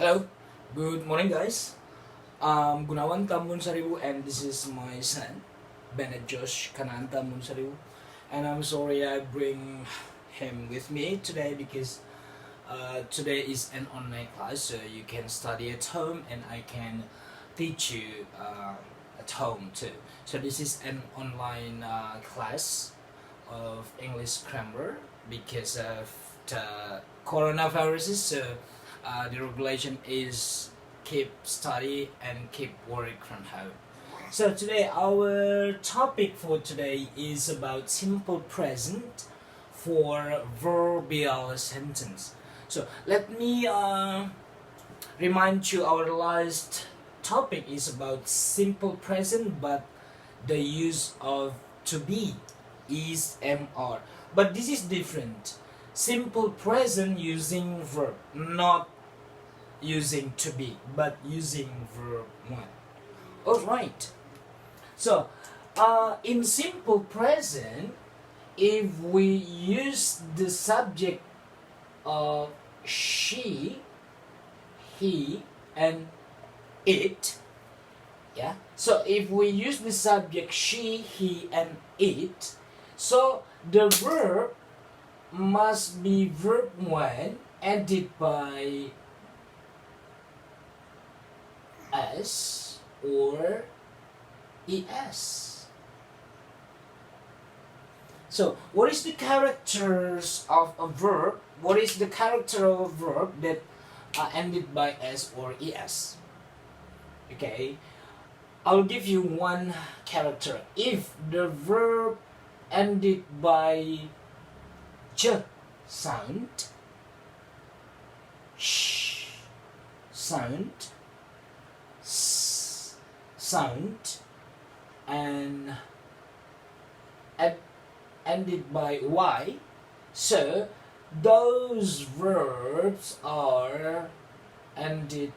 Hello, good morning guys. I'm Gunawan Tambunsaribu and this is my son, Bennett Josh Gunawan Tambunsaribu. And I'm sorry I bring him with me today because today is an online class, so you can study at home and I can teach you at home too. So this is an online class of English grammar because of the coronavirus. So the regulation is keep study and keep work from home. So today our topic for today is about simple present for verbial sentence. So let me remind you our last topic is about simple present but the use of to be is MR. But this is different. Simple present using verb, not using to be, but using verb 1. Alright. So, in simple present, if we use the subject of she, he, and it, yeah. So if we use the subject she, he, and it, so the verb must be verb 1 ended by s or es. So what is the characters of a verb? What is the character of a verb that ended by s or es? Okay, I'll give you one character. If the verb ended by j sound, sh sound, s sound, and ended by y, so those verbs are ended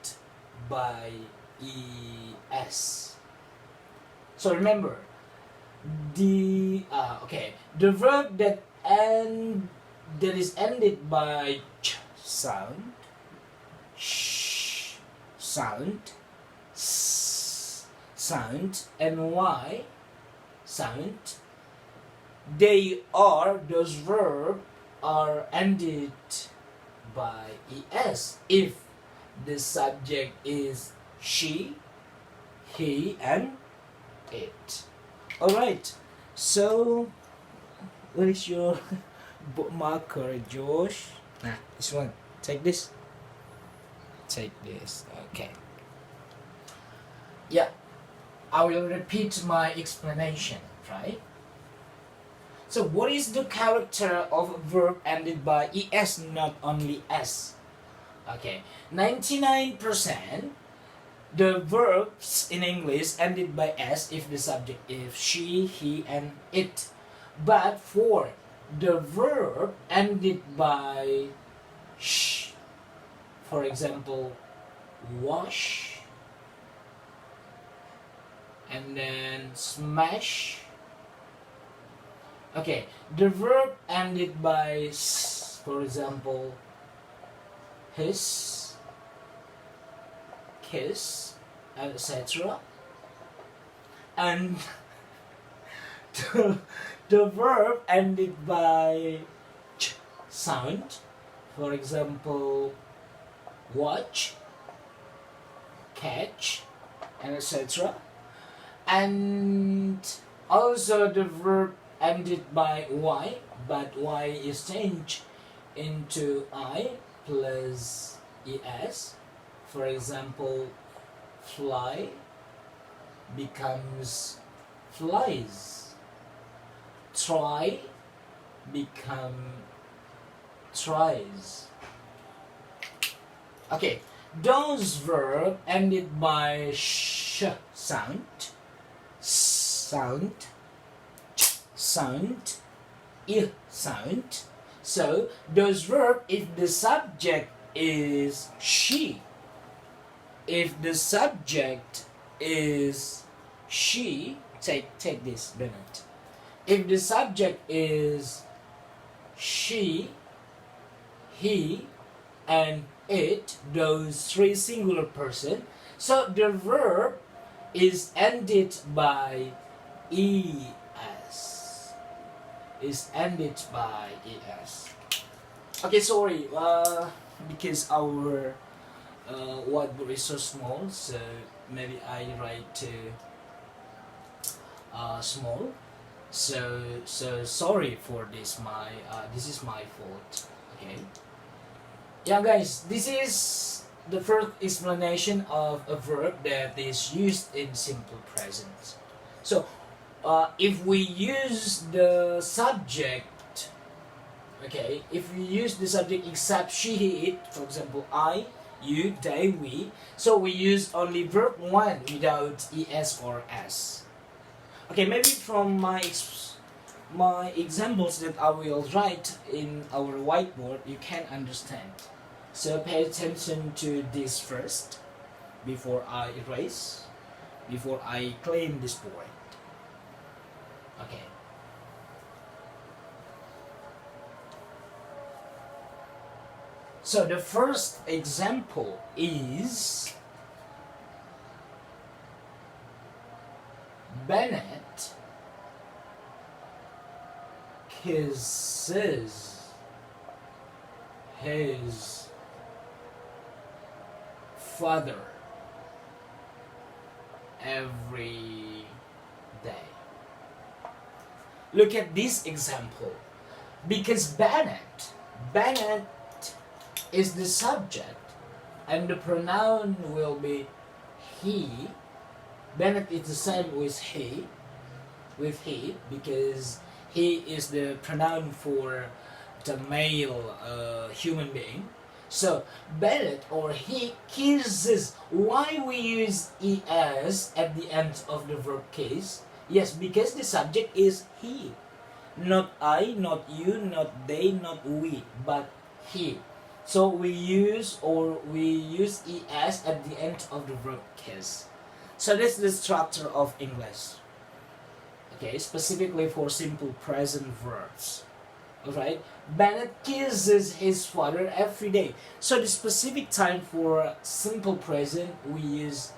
by es. So remember, the verb that is ended by ch sound, sh sound, s sound, and y sound, those verbs are ended by es if the subject is she, he, and it. Alright, so where is your bookmarker, Josh? Nah, this one. Take this. Take this. Okay. Yeah, I will repeat my explanation, right? So what is the character of a verb ended by es, not only s? Okay, 99% the verbs in English ended by s if the subject is she, he, and it. But for the verb ended by sh, for example, wash, and then smash. Okay, the verb ended by s, for example, his, kiss, etc. And the verb ended by ch sound, for example, watch, catch, and etc. And also the verb ended by y, but y is changed into I plus es. For example, fly becomes flies. Try become tries. Okay, those verbs ended by sh sound, sound, sound, I sound. So those verbs, if the subject is she, if the subject is she, take this, Bennett. If the subject is she, he, and it, those three singular person. So the verb is ended by es. Is ended by es. Okay, sorry. Because our whiteboard is so small, so maybe I write small. So sorry for this. This is my fault. Okay. Yeah, guys, this is the first explanation of a verb that is used in simple present. So, if we use the subject, okay, if we use the subject except she, he, it, for example, I, you, they, we, so we use only verb 1 without es or s. Okay, maybe from my examples that I will write in our whiteboard, you can understand. So pay attention to this first, before I erase, before I claim this point. Okay. So the first example is Bennett kisses his father every day. Look at this example. Because Bennett is the subject and the pronoun will be he. Bennett is the same with he, because he is the pronoun for the male human being. So Bennett or he kisses. Why we use es at the end of the verb case? Yes, because the subject is he. Not I, not you, not they, not we, but he. So we use es at the end of the verb case. So this is the structure of English. Okay, specifically for simple present verbs. Alright, Bennett kisses his father every day. So the specific time for simple present we use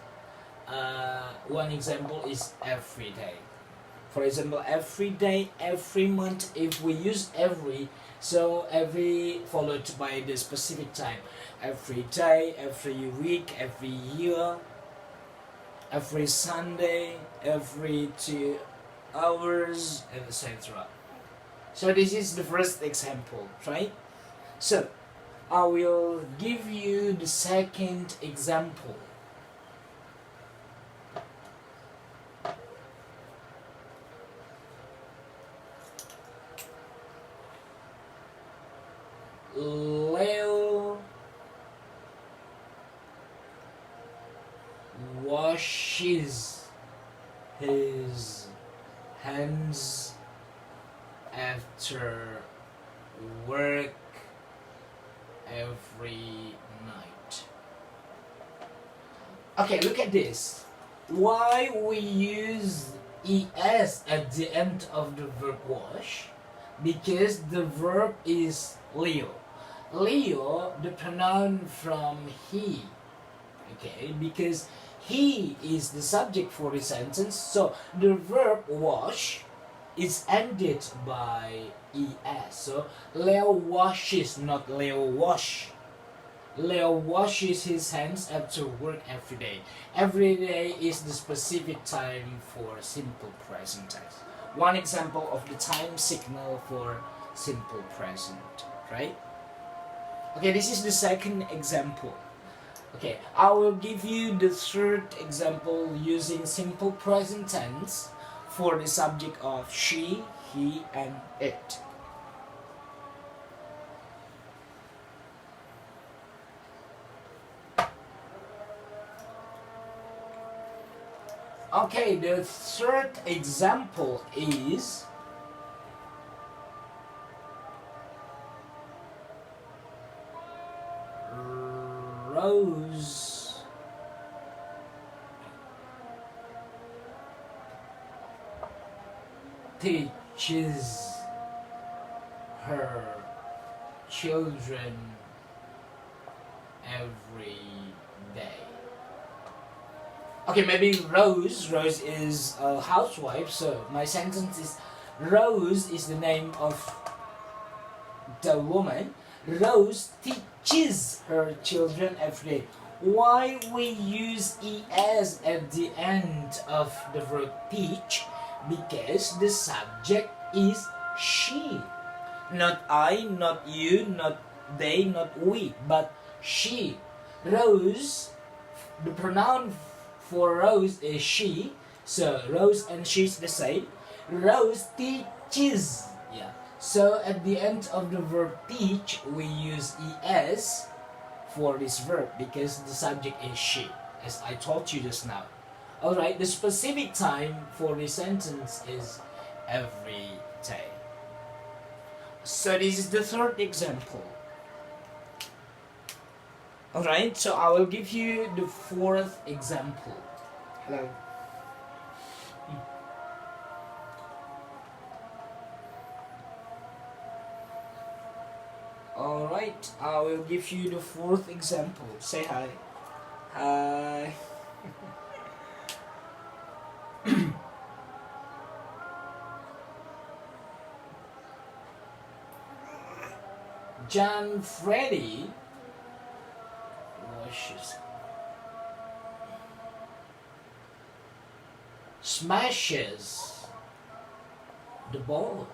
one example is every day. For example, every day, every month. If we use every, so every followed by the specific time. Every day, every week, every year, every Sunday, every 2 hours, and etc. So this is the first example, right? So I will give you the second example. Leo washes his hands after work every night. Okay, look at this. Why we use es at the end of the verb wash? Because the verb is Leo. Leo, the pronoun from he. Okay, because he is the subject for the sentence, so the verb wash is ended by es. So Leo washes, not Leo wash. Leo washes his hands after work every day. Every day is the specific time for simple present tense. One example of the time signal for simple present, right? Okay, this is the second example. Okay, I will give you the third example using simple present tense for the subject of she, he, and it. Okay, the third example is Rose teaches her children every day. Okay, maybe Rose. Rose is a housewife, so my sentence is Rose is the name of the woman. Rose teaches her children every day. Why we use es at the end of the verb teach? Because the subject is she. Not I, not you, not they, not we, but she. Rose, the pronoun for Rose is she, so Rose and she is the same. Rose teaches. Yeah. So at the end of the verb teach, we use es for this verb because the subject is she, as I told you just now. Alright, the specific time for this sentence is every day. So this is the third example. Alright, so I will give you the fourth example. Hello. Alright, I will give you the fourth example. Say hi. Hi. John Freddy smashes the ball.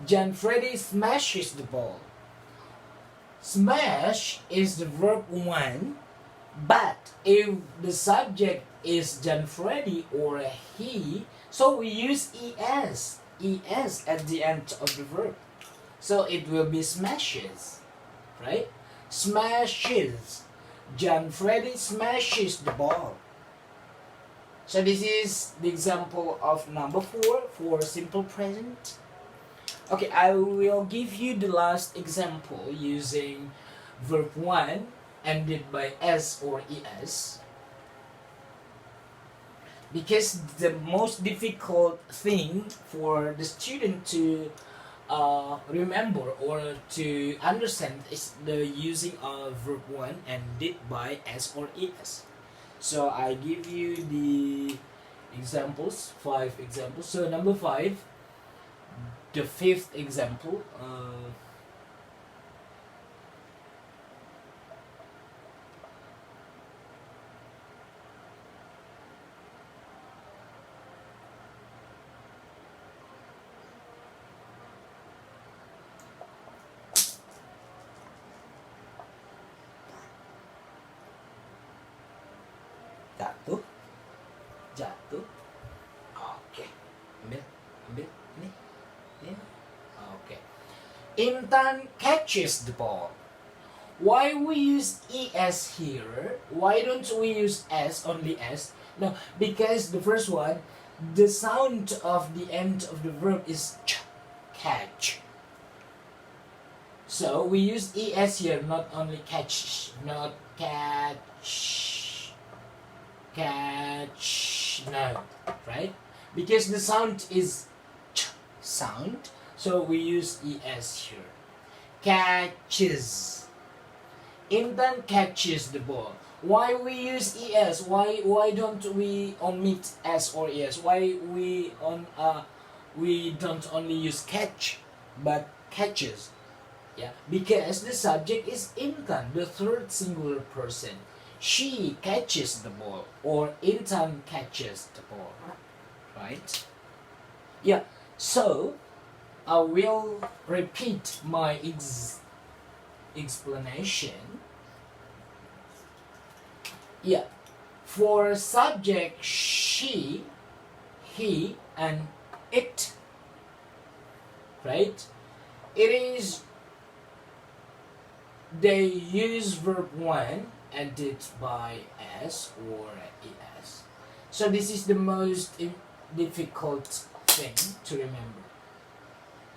John Freddy smashes the ball. Smash is the verb one, but if the subject is John Freddy or he, so we use es at the end of the verb. So it will be smashes, right? Smashes. John Freddy smashes the ball. So this is the example of number 4 for simple present. Okay, I will give you the last example using verb 1 ended by s or es. Because the most difficult thing for the student to remember or to understand is the using of verb 1 ended by s or es. So I give you the examples, 5 examples. So number 5, the 5th example. Jatuh. Oke. Ambil. Ini. Okay. Intan catches the ball. Why we use es here? Why don't we use s, only s? No, because the first one, the sound of the end of the verb is ch, catch. So we use es here, not only catch, not catch, no, right? Because the sound is ch sound, so we use es here. Catches. Intan catches the ball. Why we use es? Why don't we omit s or es? Why we don't only use catch but catches? Yeah, because the subject is Intan, the third singular person. She catches the ball, or Intan catches the ball, right? Yeah, so I will repeat my explanation. Yeah, for subject she, he, and it, right? It is, they use verb 1 ended by s or es. So this is the most difficult thing to remember.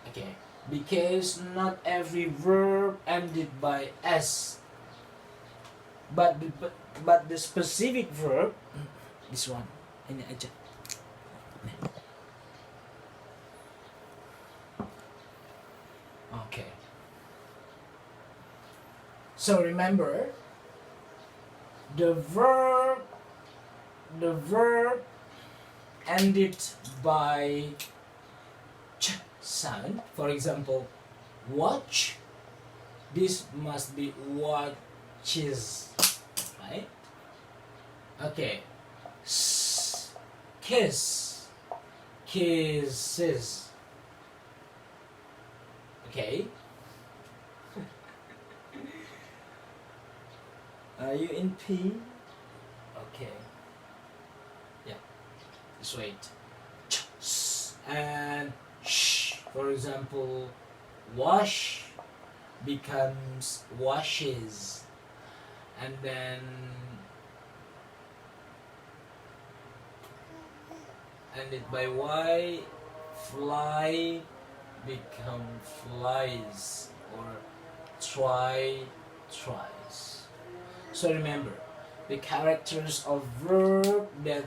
Okay, because not every verb ended by s, but the specific verb, this one, ini aja. Okay. So remember, the verb ended by ch sound. For example, watch. This must be watches, right? Okay. Kiss, kisses. Okay. Are you in pain? Okay. Yeah. Just wait. And sh. For example, wash becomes washes, and then ended by y, fly become flies, or try, tries. So remember, the characters of verb that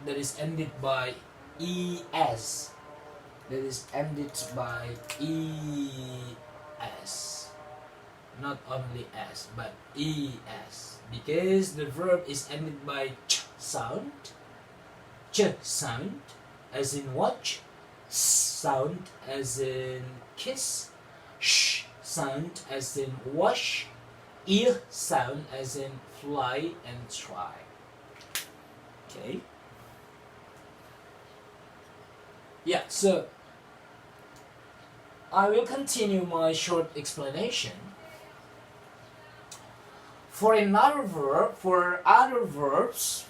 is ended by es, that is ended by es, not only s but es, because the verb is ended by ch sound, as in watch, sound as in kiss, sh sound as in wash, sound as in fly and try. Okay. Yeah, so I will continue my short explanation. For another verb, for other verbs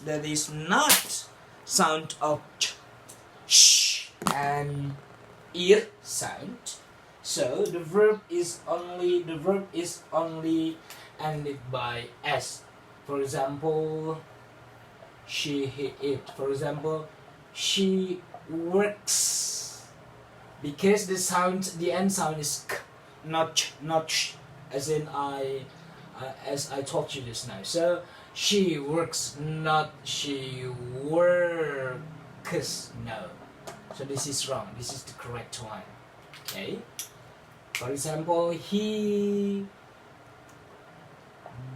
that is not sound of ch, sh, and sound, so the verb is only ended by s. For example, she, he, it. For example, she works, because the end sound is k, not ch, not sh, as in as I taught you just now. So she works, not she works. No. So this is wrong. This is the correct one. Okay. For example, he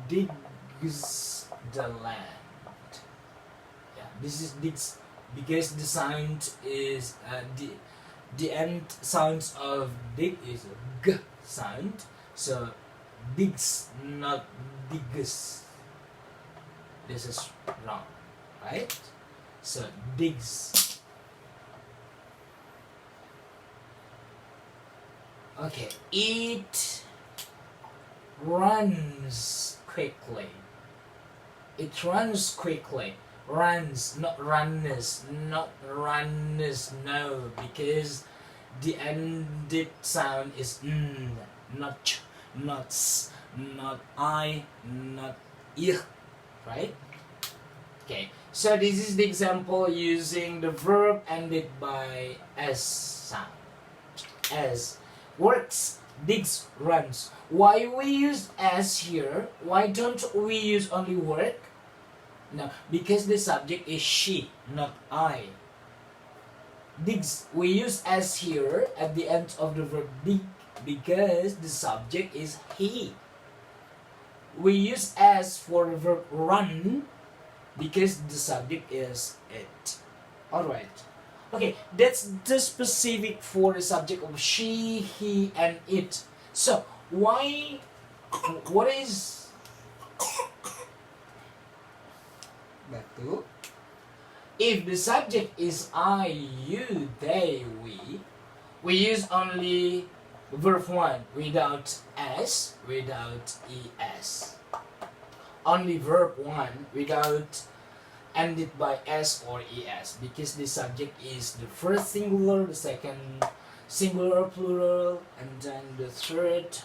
digs the land. Yeah, this is digs, because the sound is the end sounds of dig is a g sound. So digs, not digs. This is wrong, right? So digs. Okay, it runs quickly. It runs quickly. Runs, not runners, not runners. No, because the ended sound is n, not ch, not s, not I, not I, right? Okay, so this is the example using the verb ended by s sound. As works, digs, runs. Why we use as here? Why don't we use only work? No, because the subject is she, not I. Digs, we use as here at the end of the verb dig, because the subject is he. We use as for the verb run, because the subject is it. Alright. Okay, that's the specific for the subject of she, he, and it. So, what is that too? If the subject is I, you, they, we use only verb 1 without s, without es. Only verb 1 without ended by s or es, because the subject is the first singular, the second singular plural, and then the third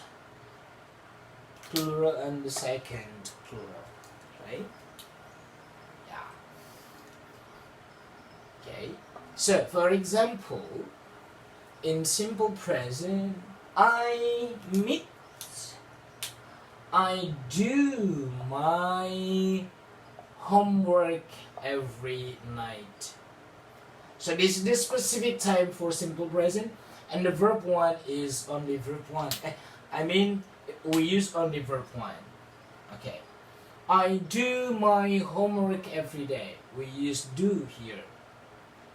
plural, and the second plural, right? Yeah. Okay. So, for example, in simple present, I meet, I do my homework every night. So this is the specific time for simple present, and the verb 1 is only verb 1. I mean, we use only verb 1. Okay. I do my homework every day. We use do here.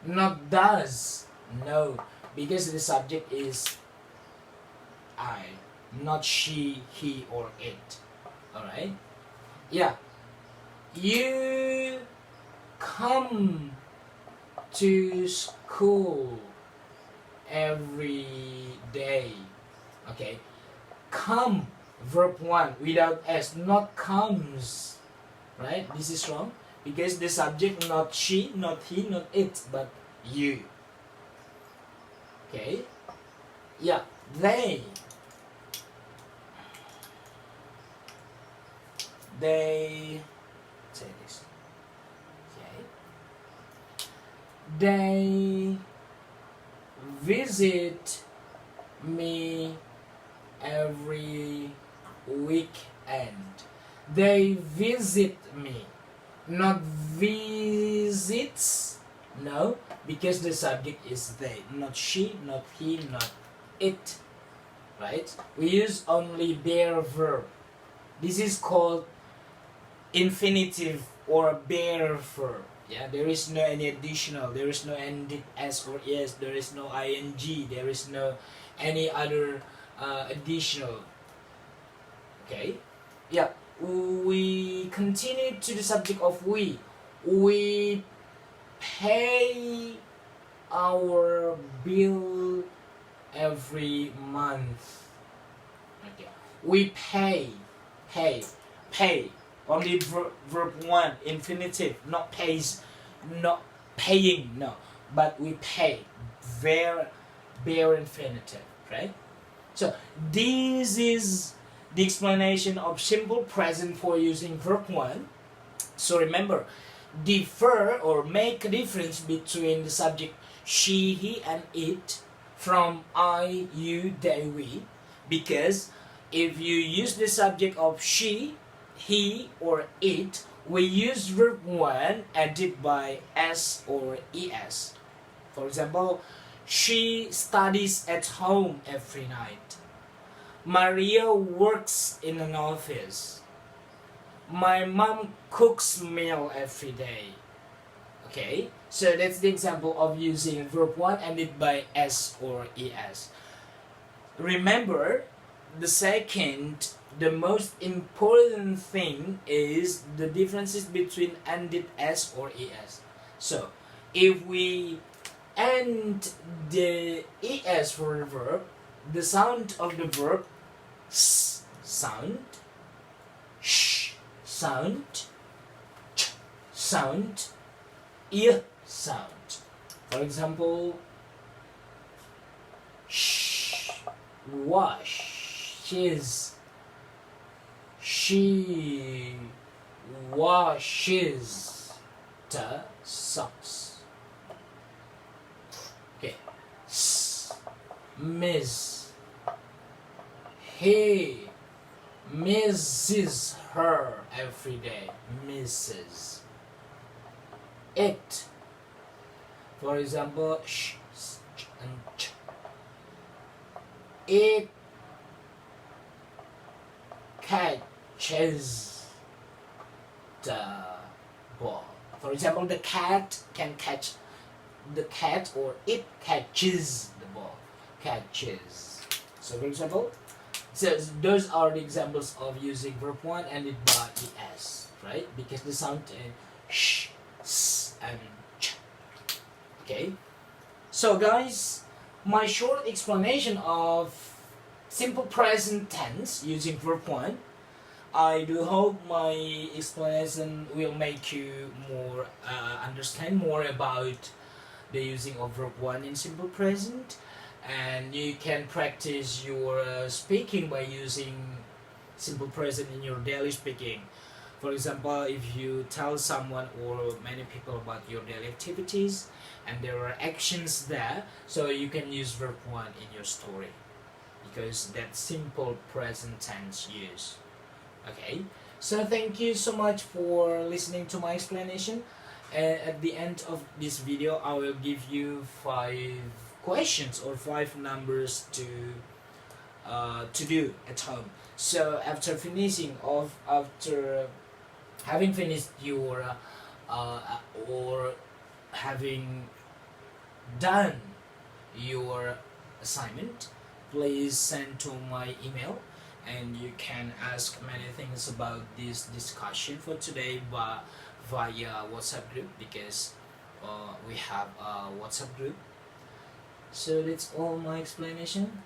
Not does. No. Because the subject is I. Not she, he, or it. Alright? Yeah. You come to school every day. Okay. Come, verb 1 without s, not comes. Right? This is wrong because the subject not she, not he, not it, but you. Okay? Yeah, they say this. Okay. They visit me every weekend. They visit me, not visits. No, because the subject is they, not she, not he, not it. Right? We use only bare verb. This is called infinitive or bare verb. Yeah, there is no any additional, there is no ended s or es, there is no ing, there is no any other additional. Okay, yeah, we continue to the subject of we pay our bill every month. Okay, we pay only verb 1 infinitive, not pays, not paying, no, but we pay bare infinitive, right? So this is the explanation of simple present for using verb 1. So remember, differ or make a difference between the subject she, he, and it from I, you, they, we, because if you use the subject of she, he, or it, we use verb 1 added by s or es. For example, she studies at home every night. Maria works in an office. My mom cooks meal every day. Okay, so that's the example of using verb 1 ended by s or es. Remember, the most important thing is the differences between ended s or es. So, if we end the es for the verb, the sound of the verb s sound, sh sound, ch sound, I sound. For example, washes, she washes the socks. Okay. Miss, he misses her every day. Misses. It. For example, sh and ch. It catches the ball. For example, the cat can catch the cat, or it catches the ball. Catches. So for example, so those are the examples of using verb 1 ended by es, right? Because the sound sh, s, and ch. Okay. So guys, my short explanation of simple present tense using verb 1. I do hope my explanation will make you more understand more about the using of verb 1 in simple present, and you can practice your speaking by using simple present in your daily speaking. For example, if you tell someone or many people about your daily activities and there are actions there, so you can use verb 1 in your story because that's simple present tense use. Okay, so thank you so much for listening to my explanation. At the end of this video, I will give you 5 questions or 5 numbers to to do at home. So after having finished your or having done your assignment, please send to my email, and you can ask many things about this discussion for today via WhatsApp group, because we have a WhatsApp group. So that's all my explanation.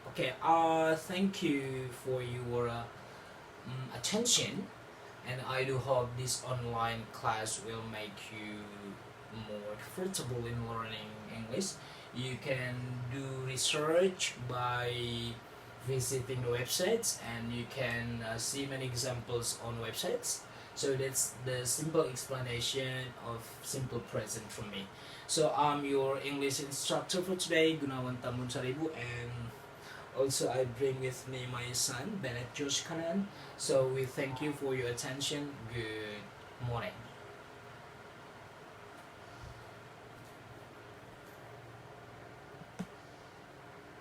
Okay, thank you for your attention, and I do hope this online class will make you more comfortable in learning English. You can do research by visiting the websites, and you can see many examples on websites. So that's the simple explanation of simple present from me. So I'm your English instructor for today, Gunawan Tambunsaribu, and also I bring with me my son, Bennett Josh Kanan. So we thank you for your attention. Good morning.